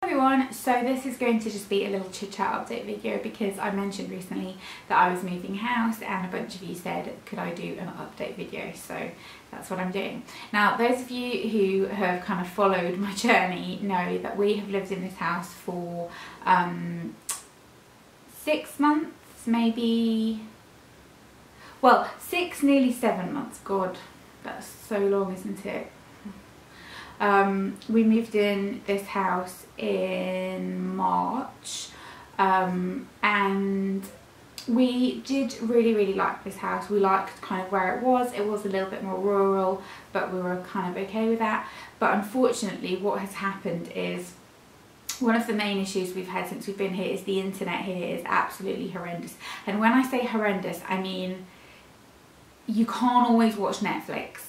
Everyone, so this is going to just be a little chit chat update video because I mentioned recently that I was moving house and a bunch of you said could I do an update video, so that's what I'm doing. Now those of you who have kind of followed my journey know that we have lived in this house for 6 months, maybe, well, 6, nearly 7 months. God, that's so long, isn't it? We moved in this house in March, and we did really like this house. We liked kind of where it was. It was a little bit more rural, but we were kind of okay with that. But unfortunately what has happened is one of the main issues we've had since we've been here is the internet here is absolutely horrendous. And when I say horrendous, I mean you can't always watch Netflix.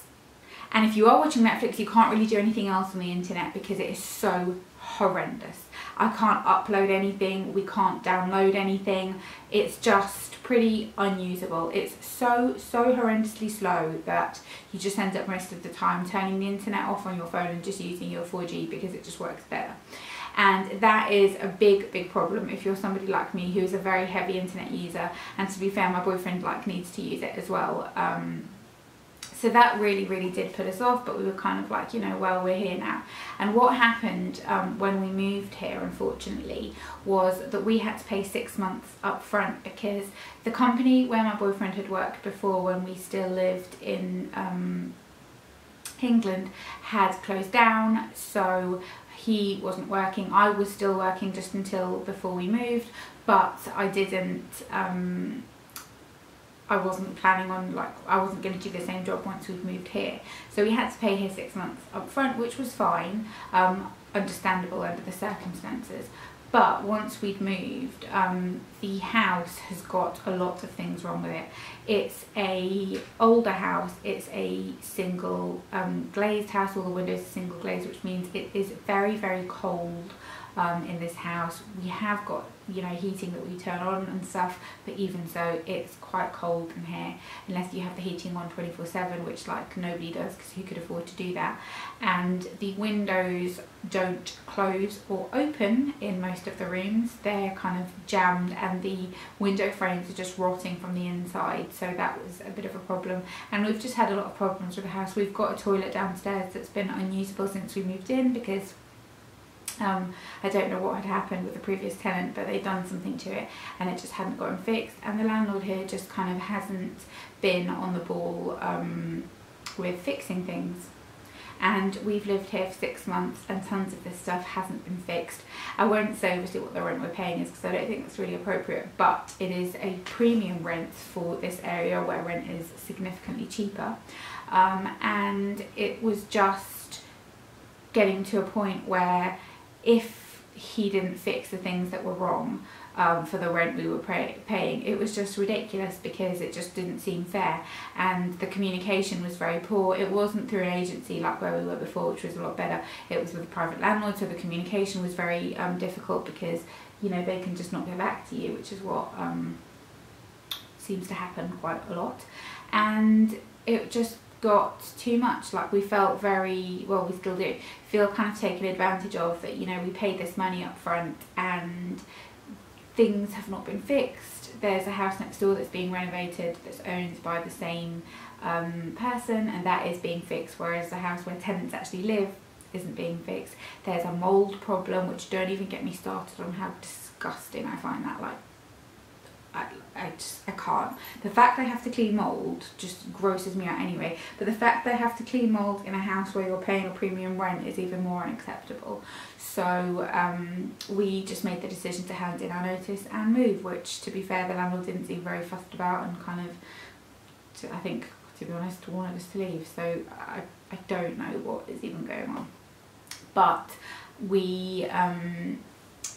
And if you are watching Netflix, you can't really do anything else on the internet because it is so horrendous. I can't upload anything, we can't download anything. It's just pretty unusable. It's so horrendously slow that you just end up most of the time turning the internet off on your phone and just using your 4G because it just works better. And that is a big problem if you're somebody like me who is a very heavy internet user, and to be fair, my boyfriend needs to use it as well. So that really did put us off, but we were kind of like, you know, well, we're here now. And what happened when we moved here, unfortunately, was that we had to pay 6 months up front because the company where my boyfriend had worked before when we still lived in England had closed down, so he wasn't working. I was still working just until before we moved, but I wasn't planning on, I wasn't going to do the same job once we'd moved here. So we had to pay here 6 months up front, which was fine, understandable under the circumstances. But once we'd moved, the house has got a lot of things wrong with it. It's a older house, it's a single glazed house, all the windows are single glazed, which means it is very cold in this house. We have got, you know, heating that we turn on and stuff, but even so it's quite cold in here unless you have the heating on 24/7, which nobody does because who could afford to do that. And the windows don't close or open in most of the rooms. They're kind of jammed and the window frames are just rotting from the inside, so that was a bit of a problem. And we've just had a lot of problems with the house. We've got a toilet downstairs that's been unusable since we moved in because I don't know what had happened with the previous tenant, but they'd done something to it and it just hadn't gotten fixed, and the landlord here just kind of hasn't been on the ball with fixing things. And we've lived here for 6 months and tons of this stuff hasn't been fixed. I won't say obviously what the rent we're paying is because I don't think that's really appropriate, but it is a premium rent for this area where rent is significantly cheaper, and it was just getting to a point where if he didn't fix the things that were wrong for the rent we were paying, it was just ridiculous because it just didn't seem fair, and the communication was very poor. It wasn't through an agency like where we were before, which was a lot better. It was with a private landlord, so the communication was very difficult because, you know, they can just not get back to you, which is what seems to happen quite a lot. And it just got too much. We felt very, well, we still do feel kind of taken advantage of, that, you know, we paid this money up front and things have not been fixed. There's a house next door that's being renovated that's owned by the same person, and that is being fixed, whereas the house where tenants actually live isn't being fixed. There's a mould problem, which don't even get me started on how disgusting I find that. I can't. The fact they have to clean mould just grosses me out anyway, but the fact they have to clean mould in a house where you're paying a premium rent is even more unacceptable. So we just made the decision to hand in our notice and move, which, to be fair, the landlord didn't seem very fussed about and kind of, I think, to be honest, wanted us to leave. So I don't know what is even going on. But we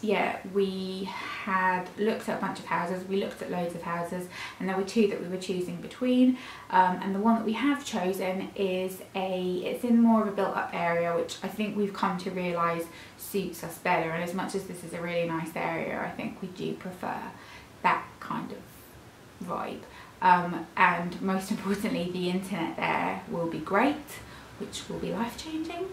yeah, we had looked at a bunch of houses, we looked at loads of houses, and there were 2 that we were choosing between, and the one that we have chosen is it's in more of a built up area, which I think we've come to realise suits us better. And as much as this is a really nice area, I think we do prefer that kind of vibe. And most importantly, the internet there will be great. which will be life-changing,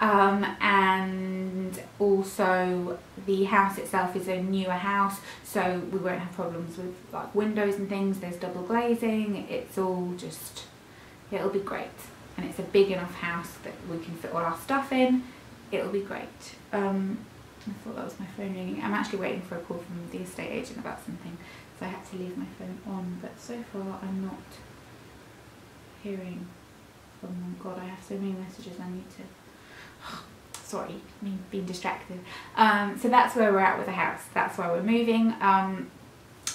and also the house itself is a newer house, so we won't have problems with like windows and things. There's double glazing. It's all just, it'll be great, and it's a big enough house that we can fit all our stuff in. It'll be great. I thought that was my phone ringing. I'm actually waiting for a call from the estate agent about something, so I had to leave my phone on, but so far I'm not hearing. Oh my god, I have so many messages I need to... Sorry, me being distracted. So that's where we're at with the house. That's why we're moving.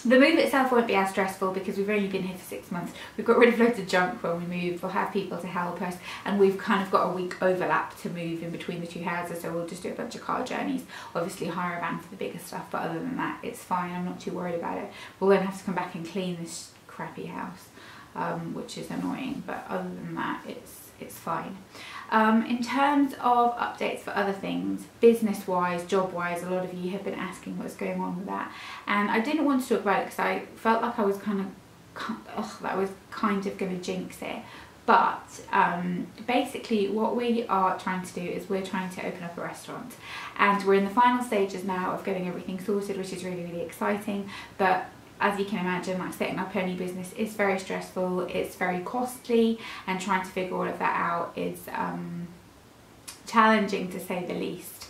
The move itself won't be as stressful because we've only been here for 6 months. We've got rid of loads of junk when we move. We'll have people to help us, and we've kind of got a week overlap to move in between the two houses, so we'll just do a bunch of car journeys. Obviously hire a van for the bigger stuff, but other than that, it's fine. I'm not too worried about it. We'll then have to come back and clean this crappy house, which is annoying, but other than that, it's fine. In terms of updates for other things, business-wise, job-wise, a lot of you have been asking what's going on with that, and I didn't want to talk about it because I felt like I was kind of going to jinx it. But basically what we are trying to do is we're trying to open up a restaurant, and we're in the final stages now of getting everything sorted, which is really, really exciting. But as you can imagine, like setting up any business is very stressful, it's very costly, and trying to figure all of that out is challenging to say the least.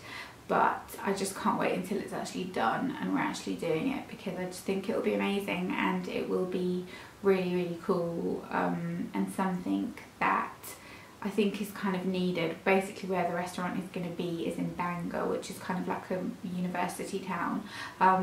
But I just can't wait until it's actually done and we're actually doing it, because I just think it'll be amazing and it will be really, really cool, and something that I think is kind of needed. Basically where the restaurant is going to be is in Bangor, which is kind of like a university town,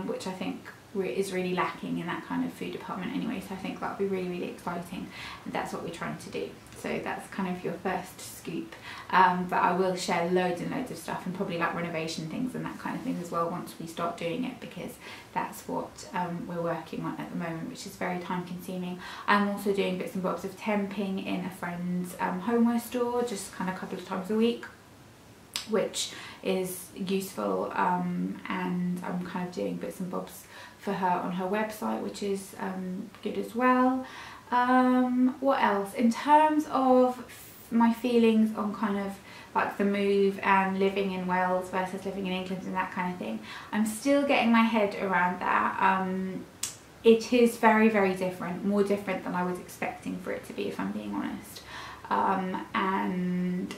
which I think is really lacking in that kind of food department anyway, so I think that'll be really, really exciting, and that's what we're trying to do. So that's kind of your first scoop, but I will share loads and loads of stuff, and probably like renovation things and that kind of thing as well once we start doing it, because that's what we're working on at the moment, which is very time consuming. I'm also doing bits and bobs of temping in a friend's homeware store, just kind of a couple of times a week, which is useful, and I'm kind of doing bits and bobs for her on her website, which is good as well. What else? In terms of my feelings on kind of like the move and living in Wales versus living in England and that kind of thing, I'm still getting my head around that. It is very, very different, more different than I was expecting for it to be, if I'm being honest. And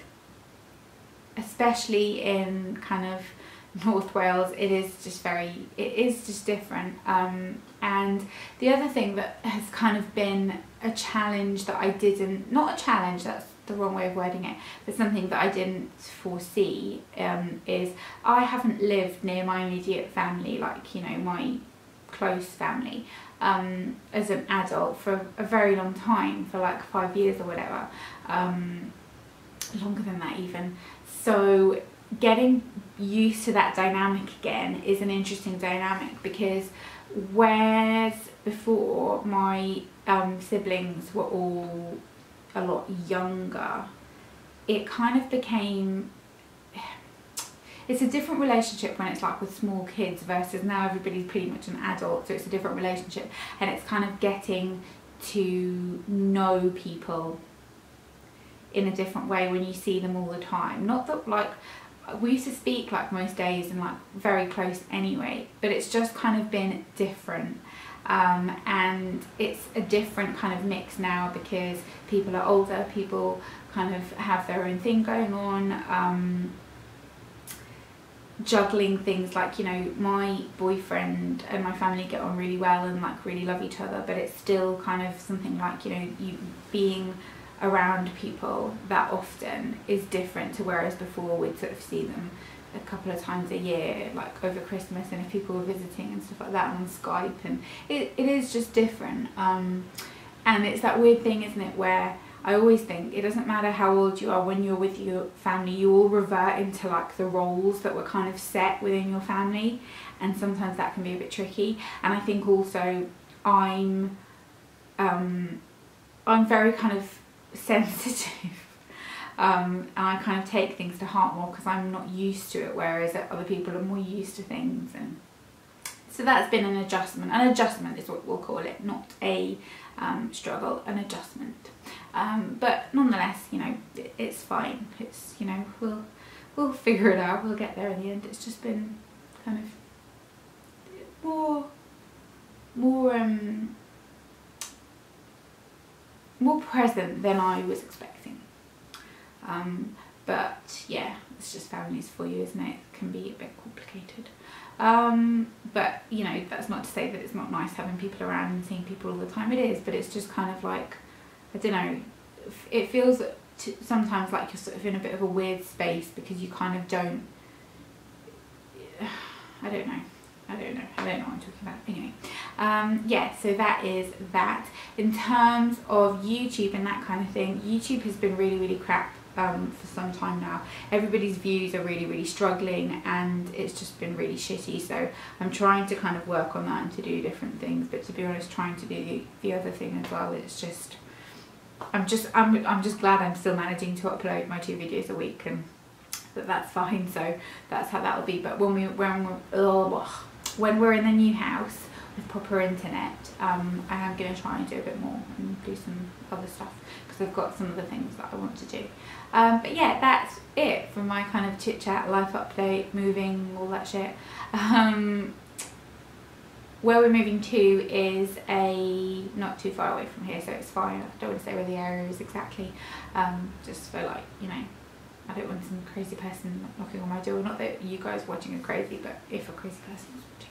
especially in kind of North Wales, it is just different. And the other thing that has kind of been a challenge that I didn't, not a challenge, that's the wrong way of wording it, but something that I didn't foresee, is I haven't lived near my immediate family, like, you know, my close family, as an adult for a very long time, for like 5 years or whatever, longer than that even. So getting used to that dynamic again is an interesting dynamic, because whereas before my siblings were all a lot younger, it kind of became, it's a different relationship when it's like with small kids versus now everybody's pretty much an adult, so it's a different relationship, and it's kind of getting to know people in a different way when you see them all the time. Not that, like, we used to speak like most days and like very close anyway, but it's just kind of been different, and it's a different kind of mix now because people are older, people kind of have their own thing going on, juggling things like, you know, my boyfriend and my family get on really well and like really love each other, but it's still kind of something like, you know, you being around people that often is different to whereas before we'd sort of see them a couple of times a year, like over Christmas, and if people were visiting and stuff like that on Skype, and it is just different, and it's that weird thing, isn't it, where I always think it doesn't matter how old you are, when you're with your family you all revert into like the roles that were kind of set within your family, and sometimes that can be a bit tricky. And I think also I'm very kind of sensitive, and I kind of take things to heart more because I'm not used to it, whereas other people are more used to things. And So that's been an adjustment. An adjustment is what we'll call it, not a struggle, an adjustment. But nonetheless, you know, it's fine. It's, you know, we'll figure it out. We'll get there in the end. It's just been kind of more present than I was expecting. But yeah, it's just families for you, isn't it? It can be a bit complicated. But you know, that's not to say that it's not nice having people around and seeing people all the time. It is, but it's just kind of like, I don't know, it feels sometimes like you're sort of in a bit of a weird space because you kind of don't, I don't know what I'm talking about. Anyway, yeah, so that is that. In terms of YouTube and that kind of thing, YouTube has been really crap for some time now. Everybody's views are really struggling, and it's just been really shitty. So I'm trying to kind of work on that and to do different things, but to be honest, trying to do the other thing as well, it's just, I'm just glad I'm still managing to upload my 2 videos a week, and that's fine. So that's how that'll be. But when we're in the new house with proper internet, I am going to try and do a bit more and do some other stuff, because I've got some other things that I want to do. But yeah, that's it for my kind of chit chat, life update, moving, all that shit. Where we're moving to is not too far away from here, so it's fine. I don't want to say where the area is exactly, just for, like, you know, I don't want some crazy person knocking on my door. Not that you guys watching are crazy, but if a crazy person is watching.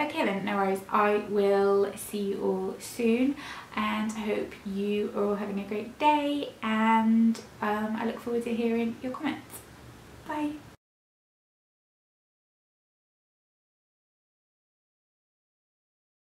Okay then, no worries. I will see you all soon, and I hope you are all having a great day, and I look forward to hearing your comments. Bye.